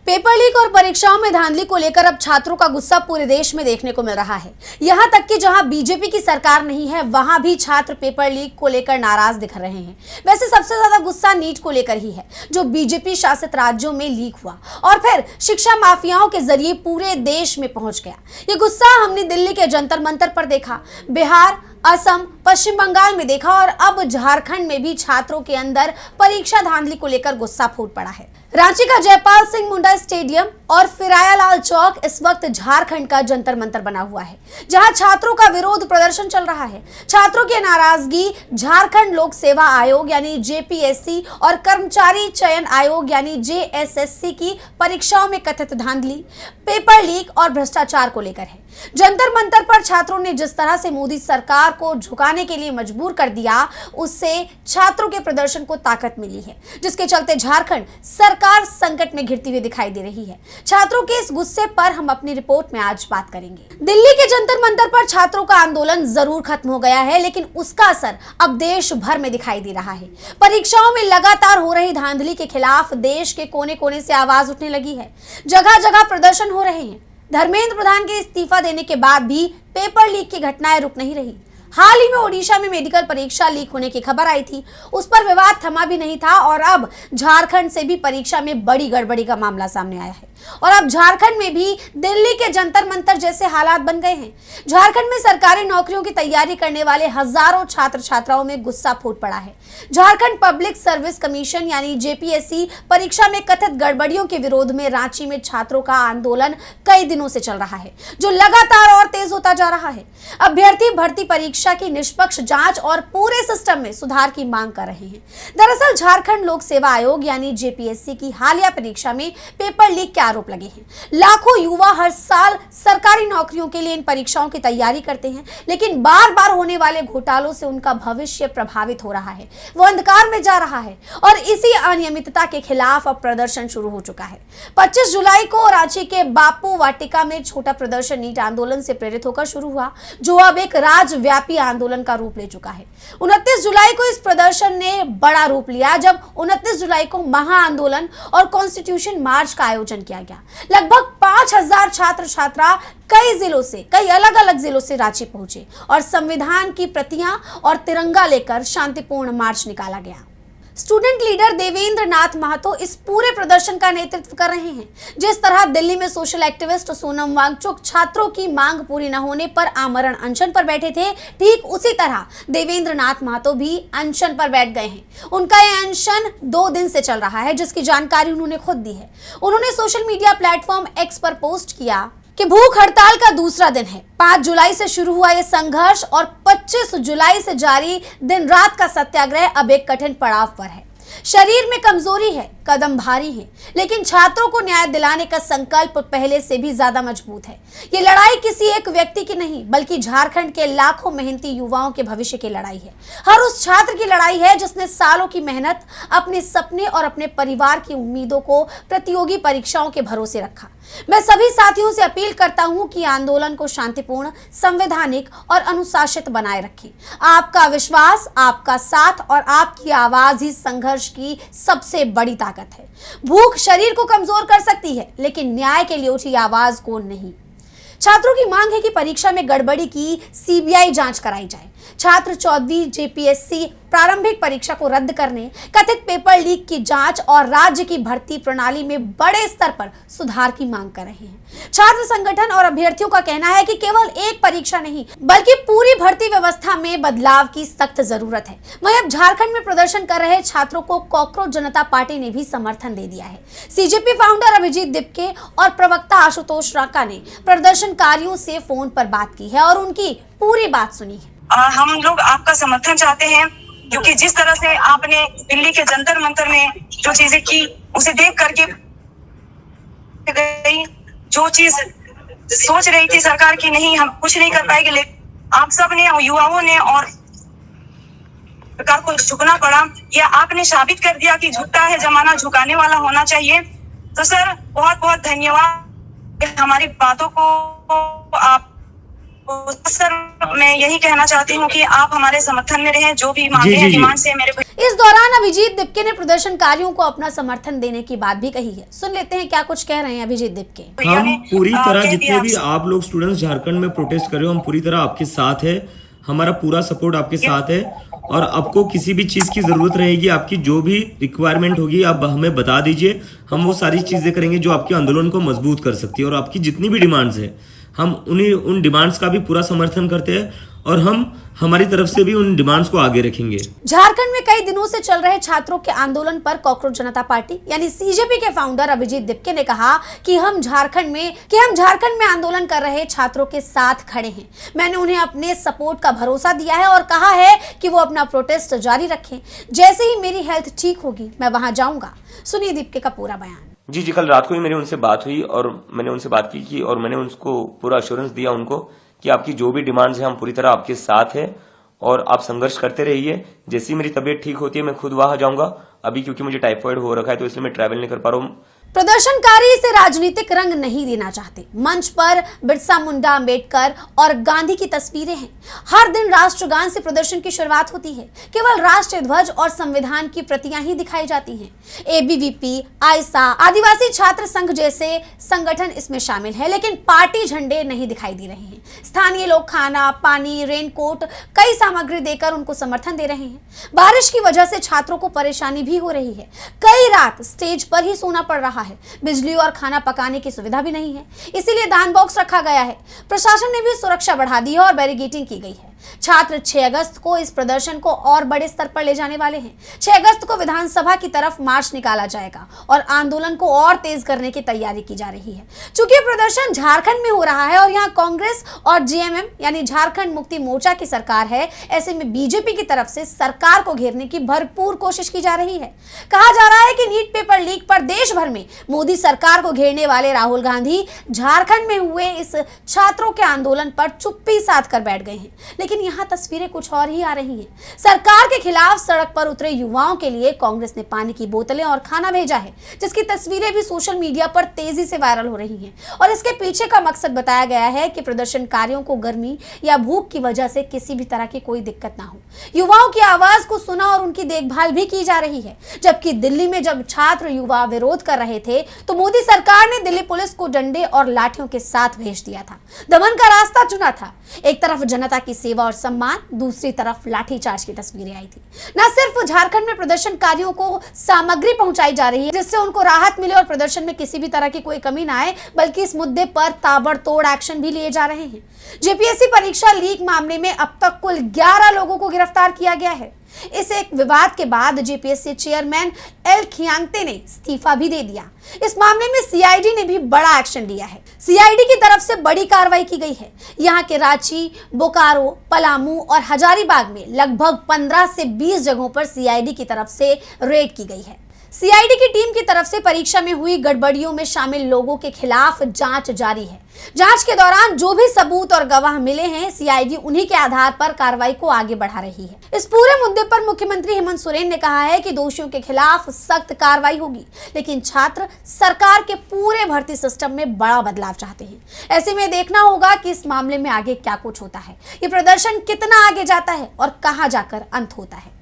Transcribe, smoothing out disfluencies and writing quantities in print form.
Paper leak और परीक्षाओं में धांधली को लेकर अब छात्रों का गुस्सा पूरे देश में देखने को मिल रहा है। यहां तक कि जहां बीजेपी की सरकार नहीं है, वहां भी छात्र पेपर लीक को लेकर नाराज दिख रहे हैं। वैसे सबसे ज्यादा गुस्सा नीट को लेकर ही है, जो बीजेपी शासित राज्यों में लीक हुआ और फिर शिक्षा माफियाओं के जरिए पूरे देश में पहुंच गया। ये गुस्सा हमने दिल्ली के जंतर मंतर पर देखा, बिहार, असम, पश्चिम बंगाल में देखा और अब झारखंड में भी छात्रों के अंदर परीक्षा धांधली को लेकर गुस्सा फूट पड़ा है। रांची का जयपाल सिंह मुंडा स्टेडियम और फिरायालाल चौक इस वक्त झारखंड का जंतर मंतर बना हुआ है, जहां छात्रों का विरोध प्रदर्शन चल रहा है। छात्रों की नाराजगी झारखंड लोक सेवा आयोग यानी जेपीएससी और कर्मचारी चयन आयोग यानी जेएसएससी की परीक्षाओं में कथित धांधली, पेपर लीक और भ्रष्टाचार को लेकर है। जंतर मंतर पर छात्रों ने जिस तरह से मोदी सरकार को झुकाने के लिए मजबूर कर दिया, उससे छात्रों के प्रदर्शन को ताकत मिली है, जिसके चलते झारखंड सरकार संकट में घिरती हुई दिखाई दे रही है। छात्रों के इस गुस्से पर हम अपनी रिपोर्ट में आज बात करेंगे। दिल्ली के जंतर मंतर पर छात्रों का आंदोलन जरूर खत्म हो गया है, लेकिन उसका असर अब देश भर में दिखाई दे रहा है। परीक्षाओं में लगातार हो रही धांधली के खिलाफ देश के कोने कोने से आवाज उठने लगी है। जगह जगह प्रदर्शन हो रहे हैं। धर्मेंद्र प्रधान के इस्तीफा देने के बाद भी पेपर लीक की घटनाएं रुक नहीं रही। हाल ही में ओडिशा में मेडिकल परीक्षा लीक होने की खबर आई थी, उस पर विवाद थमा भी नहीं था और अब झारखंड से भी परीक्षा में बड़ी गड़बड़ी का मामला सामने आया है और अब झारखंड में भी दिल्ली के जंतर मंतर जैसे हालात बन गए हैं। झारखंड में सरकारी नौकरियों की तैयारी करने वाले हजारों छात्र छात्राओं में गुस्सा फूट पड़ा है। झारखंड पब्लिक सर्विस कमीशन यानी जेपीएससी परीक्षा में कथित गड़बड़ियों के विरोध में रांची में छात्रों का आंदोलन कई दिनों से चल रहा है, जो लगातार और तेज होता जा रहा है। अभ्यर्थी भर्ती परीक्षा की निष्पक्ष जांच और पूरे सिस्टम में सुधार की मांग कर रहे हैं। दरअसल झारखंड लोक सेवा आयोग यानी जेपीएससी की हालिया परीक्षा में पेपर लीक के आरोप लगे हैं। लाखों युवा हर साल सरकारी नौकरियों के लिए इन परीक्षाओं की तैयारी करते हैं, लेकिन बार बार होने वाले घोटालों से उनका भविष्य प्रभावित हो रहा है, वो अंधकार में जा रहा है और इसी अनियमितता के खिलाफ अब प्रदर्शन शुरू हो चुका है। 25 जुलाई को रांची के बापू वाटिका में छोटा प्रदर्शन नीट आंदोलन से प्रेरित होकर शुरू हुआ, जो अब एक राज्यव्यापी आंदोलन का रूप ले चुका है। 29 जुलाई को इस प्रदर्शन ने बड़ा रूप लिया, जब 29 जुलाई को महाआंदोलन और कॉन्स्टिट्यूशन मार्च का आयोजन किया गया। लगभग 5000 छात्र छात्रा कई अलग अलग जिलों से रांची पहुंचे और संविधान की प्रतियां और तिरंगा लेकर शांतिपूर्ण मार्च निकाला गया। स्टूडेंट लीडर देवेंद्र नाथ महतो इस पूरे प्रदर्शन का नेतृत्व कर रहे हैं। जिस तरह दिल्ली में सोशल एक्टिविस्ट सोनम वांगचुक छात्रों की मांग पूरी न होने पर आमरण अनशन पर बैठे थे, ठीक उसी तरह देवेंद्र नाथ महतो भी अनशन पर बैठ गए हैं। उनका यह अनशन 2 दिन से चल रहा है, जिसकी जानकारी उन्होंने खुद दी है। उन्होंने सोशल मीडिया प्लेटफॉर्म एक्स पर पोस्ट किया कि भूख हड़ताल का दूसरा दिन है। 5 जुलाई से शुरू हुआ यह संघर्ष और 25 जुलाई से जारी दिन रात का सत्याग्रह अब एक कठिन पड़ाव पर है। शरीर में कमजोरी है, कदम भारी है, लेकिन छात्रों को न्याय दिलाने का संकल्प पहले से भी ज्यादा मजबूत है। ये लड़ाई किसी एक व्यक्ति की नहीं, बल्कि झारखंड के लाखों मेहनती युवाओं के भविष्य की लड़ाई है। हर उस छात्र की लड़ाई है जिसने सालों की मेहनत, अपने सपने और अपने परिवार की उम्मीदों को प्रतियोगी परीक्षाओं के भरोसे रखा। मैं सभी साथियों से अपील करता हूं कि आंदोलन को शांतिपूर्ण, संवैधानिक और अनुशासित बनाए रखें। आपका विश्वास, आपका साथ और आपकी आवाज ही संघर्ष की सबसे बड़ी ताकत है। भूख शरीर को कमजोर कर सकती है, लेकिन न्याय के लिए उठी आवाज को नहीं। छात्रों की मांग है कि परीक्षा में गड़बड़ी की सीबीआई जांच कराई जाए। छात्र 14वीं जेपीएससी प्रारंभिक परीक्षा को रद्द करने, कथित पेपर लीक की जांच और राज्य की भर्ती प्रणाली में बड़े स्तर पर सुधार की मांग कर रहे हैं। छात्र संगठन और अभ्यर्थियों का कहना है कि केवल एक परीक्षा नहीं, बल्कि पूरी भर्ती व्यवस्था में बदलाव की सख्त जरूरत है। वहीं अब झारखंड में प्रदर्शन कर रहे छात्रों को कॉकरोच जनता पार्टी ने भी समर्थन दे दिया है। सीजेपी फाउंडर अभिजीत दिपके और प्रवक्ता आशुतोष राका ने प्रदर्शनकारियों से फोन पर बात की है और उनकी पूरी बात सुनी है। हम लोग आपका समर्थन चाहते हैं, क्योंकि जिस तरह से आपने दिल्ली के जंतर मंतर में जो चीजें की, उसे देख करके गई, जो चीज सोच रही थी सरकार की नहीं, हम कुछ नहीं कर पाएंगे, लेकिन आप सब ने, युवाओं ने और सरकार को झुकना पड़ा। या आपने साबित कर दिया कि झुकता है जमाना, झुकाने वाला होना चाहिए। तो सर बहुत बहुत धन्यवाद, हमारी बातों को आप तो सर मैं यही कहना चाहती हूँ कि आप हमारे समर्थन में रहें, जो भी मांगे हैं डिमांड से मेरे। इस दौरान अभिजीत दिपके ने प्रदर्शनकारियों को अपना समर्थन देने की बात भी कही है। सुन लेते हैं क्या कुछ कह रहे हैं अभिजीत दिपके। हम पूरी तरह, जितने भी आप लोग स्टूडेंट्स झारखंड में प्रोटेस्ट कर रहे हो, हम पूरी तरह आपके साथ है, हमारा पूरा सपोर्ट आपके साथ है। और आपको किसी भी चीज की जरूरत रहेगी, आपकी जो भी रिक्वायरमेंट होगी आप हमें बता दीजिए, हम वो सारी चीजें करेंगे जो आपके आंदोलन को मजबूत कर सकती है। और आपकी जितनी भी डिमांड्स है, हम उन डिमांड्स का भी पूरा समर्थन करते हैं और हम हमारी तरफ से भी उन डिमांड्स को आगे रखेंगे। झारखंड में कई दिनों से चल रहे छात्रों के आंदोलन पर कॉकरोच जनता पार्टी यानी सीजेपी के फाउंडर अभिजीत दिपके ने कहा कि हम झारखंड में आंदोलन कर रहे छात्रों के साथ खड़े हैं। मैंने उन्हें अपने सपोर्ट का भरोसा दिया है और कहा है कि वो अपना प्रोटेस्ट जारी रखें। जैसे ही मेरी हेल्थ ठीक होगी मैं वहां जाऊंगा। सुनिए दिपके का पूरा बयान। जी, कल रात को ही मेरी उनसे बात हुई और मैंने उनसे बात की और मैंने उनको पूरा अश्योरेंस दिया उनको कि आपकी जो भी डिमांड्स है हम पूरी तरह आपके साथ हैं और आप संघर्ष करते रहिए। जैसी मेरी तबीयत ठीक होती है मैं खुद वहां जाऊंगा। अभी क्योंकि मुझे टाइफाइड हो रखा है तो इसलिए मैं ट्रैवल नहीं कर पा रहा हूँ। प्रदर्शनकारी इसे राजनीतिक रंग नहीं देना चाहते। मंच पर बिरसा मुंडा, अंबेडकर और गांधी की तस्वीरें हैं। हर दिन राष्ट्रगान से प्रदर्शन की शुरुआत होती है। केवल राष्ट्रीय ध्वज और संविधान की प्रतियां ही दिखाई जाती हैं। एबीवीपी, आयसा, आदिवासी छात्र संघ जैसे संगठन इसमें शामिल है, लेकिन पार्टी झंडे नहीं दिखाई दे रहे हैं। स्थानीय लोग खाना, पानी, रेनकोट, कई सामग्री देकर उनको समर्थन दे रहे हैं। बारिश की वजह से छात्रों को परेशानी भी हो रही है। कई रात स्टेज पर ही सोना पड़ रहा है। बिजली और खाना पकाने की सुविधा भी नहीं है, इसीलिए दान बॉक्स रखा गया है। प्रशासन ने भी सुरक्षा बढ़ा दी है और बैरिकेडिंग की गई है। छात्र 6 अगस्त को इस प्रदर्शन को और बड़े स्तर पर ले जाने वाले हैं। 6 अगस्त को विधानसभा की तरफ मार्च निकाला जाएगा और आंदोलन को और तेज करने की तैयारी की जा रही है। चूंकि प्रदर्शन झारखंड में हो रहा है और यहाँ कांग्रेस और जेएमएम यानी झारखंड मुक्ति मोर्चा की सरकार है, ऐसे में बीजेपी की तरफ से सरकार को घेरने की भरपूर कोशिश की जा रही है। कहा जा रहा है कि नीट पेपर लीक पर देश भर में मोदी सरकार को घेरने वाले राहुल गांधी झारखंड में हुए इस छात्रों के आंदोलन पर चुप्पी साध कर बैठ गए हैं। लेकिन यहाँ तस्वीरें कुछ और ही आ रही हैं। सरकार के खिलाफ सड़क पर उतरे युवाओं के लिए कांग्रेस ने पानी की बोतलें और खाना भेजा है, जिसकी तस्वीरें भी सोशल मीडिया पर तेजी से वायरल हो रही हैं। और इसके पीछे का मकसद बताया गया है कि प्रदर्शनकारियों को गर्मी या भूख की वजह से किसी भी तरह की कोई दिक्कत ना हो। युवाओं की आवाज को सुना और उनकी देखभाल भी की जा रही है। जबकि दिल्ली में जब छात्र युवा विरोध कर रहे थे तो मोदी सरकार ने दिल्ली पुलिस को डंडे और लाठियों के साथ भेज दिया था, दमन का रास्ता चुना था। एक तरफ जनता की सेवा और सम्मान, दूसरी तरफ लाठीचार्ज की तस्वीरें आई थी। न सिर्फ झारखंड में प्रदर्शनकारियों को सामग्री पहुंचाई जा रही है जिससे उनको राहत मिले और प्रदर्शन में किसी भी तरह की कोई कमी ना आए, बल्कि इस मुद्दे पर ताबड़तोड़ एक्शन भी लिए जा रहे हैं। जेपीएससी परीक्षा लीक मामले में अब तक कुल 11 लोगों को गिरफ्तार किया गया है। इस एक विवाद के बाद जेपीएससी चेयरमैन एल खियांगते ने इस्तीफा भी दे दिया। इस मामले में सीआईडी ने भी बड़ा एक्शन लिया है। सीआईडी की तरफ से बड़ी कार्रवाई की गई है। यहाँ के रांची, बोकारो, पलामू और हजारीबाग में लगभग 15 से 20 जगहों पर सीआईडी की तरफ से रेड की गई है। सीआईडी की टीम की तरफ से परीक्षा में हुई गड़बड़ियों में शामिल लोगों के खिलाफ जांच जारी है। जांच के दौरान जो भी सबूत और गवाह मिले हैं, सीआईडी उन्हीं के आधार पर कार्रवाई को आगे बढ़ा रही है। इस पूरे मुद्दे पर मुख्यमंत्री हेमंत सोरेन ने कहा है कि दोषियों के खिलाफ सख्त कार्रवाई होगी, लेकिन छात्र सरकार के पूरे भर्ती सिस्टम में बड़ा बदलाव चाहते हैं। ऐसे में देखना होगा कि इस मामले में आगे क्या कुछ होता है, ये प्रदर्शन कितना आगे जाता है और कहां जाकर अंत होता है।